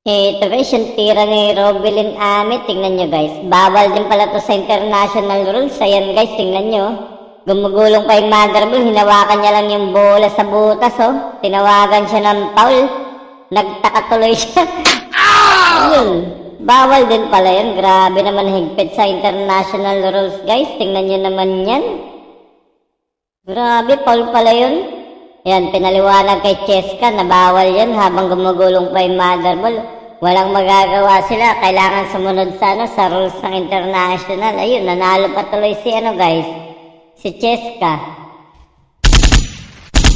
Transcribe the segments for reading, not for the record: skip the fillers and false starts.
Ito guys, yung tira ni Robelin Amit, tingnan nyo guys. Bawal din pala to sa international rules. Ayan guys, tingnan nyo. Gumugulong pa yung mother ball, hinawakan niya lang yung bola sa butas oh. Tinawagan siya ng foul. Nagtaka tuloy siya. Ayun, bawal din pala yun. Grabe naman higpit sa international rules guys. Tingnan nyo naman yan. Grabe, foul pala yun. Yan, pinaliwanag kay Cheska na bawal yan habang gumugulong pa yung mother ball. Walang magagawa sila. Kailangan sumunod sa rules ng international. Ayun, nanalo pa tuloy si guys. Si Cheska.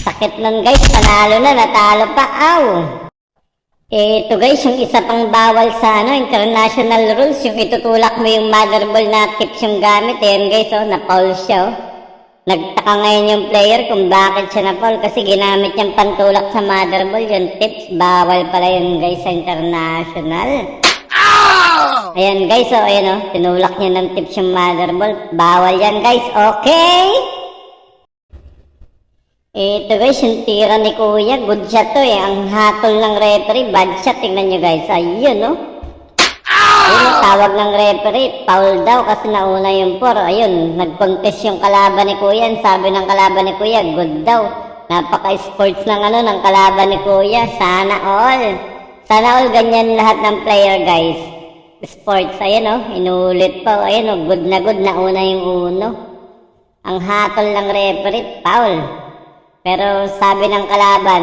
Sakit nun guys, panalo na, natalo pa. Aw! Ito guys, yung isa pang bawal sa international rules. Yung itutulak mo yung mother ball na tips yung gamit. Ayan guys, oh, na-foul siya oh. Nagtaka ngayon yung player kung bakit siya na-foul kasi ginamit niyang pantulak sa mother ball. Yung tips, bawal pala yun guys sa international. Ayan guys, oh, ayan oh, tinulak niya ng tips yung mother ball. Bawal yan guys, okay? Ito guys, yung tira ni Kuya, good shot to eh. Ang hatol ng referee, bad shot, tingnan nyo guys. Ayun oh. Ayun, tawag ng referee, foul daw kasi nauna yung 4. Ayun, nag-contest yung kalaban ni Kuya. Sabi ng kalaban ni Kuya, good daw. Napaka-sports ng ng kalaban ni Kuya. Sana all. Sana all ganyan lahat ng player guys. Sports, ayun oh, inulit pa. Ayun oh, good na good, nauna yung uno. Ang hatol ng referee, foul. Pero sabi ng kalaban,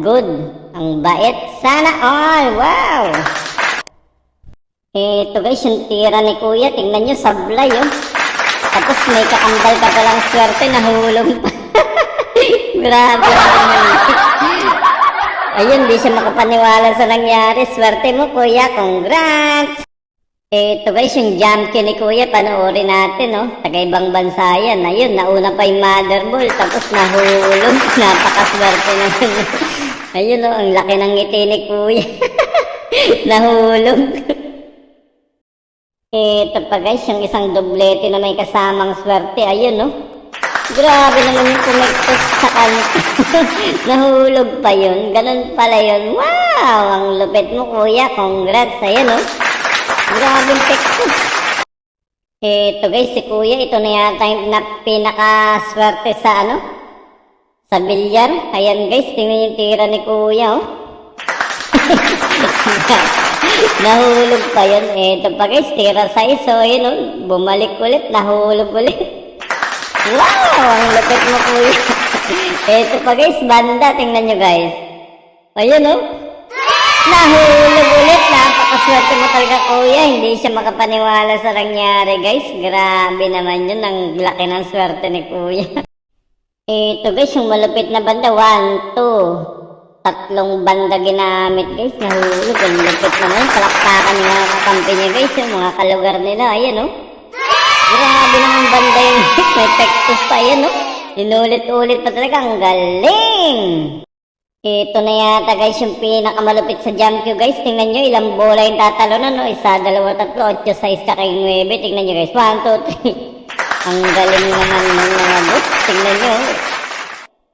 good. Ang bait. Sana all. Wow! Ito guys, yung tira ni Kuya, tingnan nyo, sablay oh. Tapos may kakambal ka palang swerte, nahulog pa. Grabe naman. Ayun, di siya makapaniwala sa nangyari. Swerte mo Kuya, congrats! Ito guys, yung jump cue ni Kuya, panoorin natin oh. Taga-ibang bansa yan. Ayun, nauna pa yung mother ball, tapos nahulog. Napakaswerte naman. Ayun oh, ang laki ng ngiti ni Kuya. Nahulog. Ito pa guys, yung isang doblete na may kasamang swerte. Ayun no. Grabe naman yung kumektos sa kanya. Nahulog pa yun. Ganun pala yun. Wow! Ang lupit mo Kuya. Congrats. Ayun no. Grabe yung pektos. Ito guys, si Kuya. Ito na yata yung pinakaswerte sa sa bilyar. Ayan guys, tingnan yung tira ni Kuya oh. Nahulog pa yun. Ito pa guys, tira sa iso. Yun oh, bumalik ulit, nahulog ulit. Wow, ang lupit mo Kuya. Ito pa guys, banda, tingnan nyo guys. Ayun oh, nahulog ulit. Napakaswerte mo talaga Kuya. Hindi siya makapaniwala sa nangyari guys. Grabe naman yun, ang laki ng swerte ni Kuya. Ito guys, yung malupit na banda, 1, 2. Tatlong banda ginamit guys, nahulog. Ang lupit naman, palakpakan yung mga kakampi niya guys, yung mga kalugar nila, ayan oh. Grabe naman banda yun guys, may pektos pa yan oh. Inulit-ulit pa talaga, ang galing. Ito na yata guys, yung pinakamalupit sa jump cue guys. Tingnan nyo, ilang bola yung tatalo na no, 1, 2, 3, 8, 6, saka 9. Tingnan nyo guys, 1, 2, 3. Ang galing naman ng mga boss, tingnan nyo.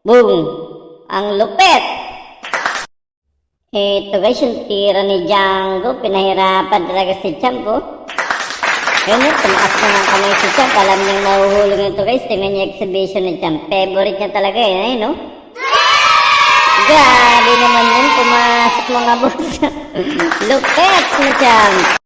Boom, ang lupit. Ito guys, yung tira ni Django, pinahirapan talaga si Champ oh. Ayun oh, tumakas na ng kamay si Champ, alam niyang nahuhulog nito guys. Tingnan niya exhibition ni Champ, favorite niya talaga eh, ayun oh. Grabe naman yun, pumasok mga boss. Lupit na Champ.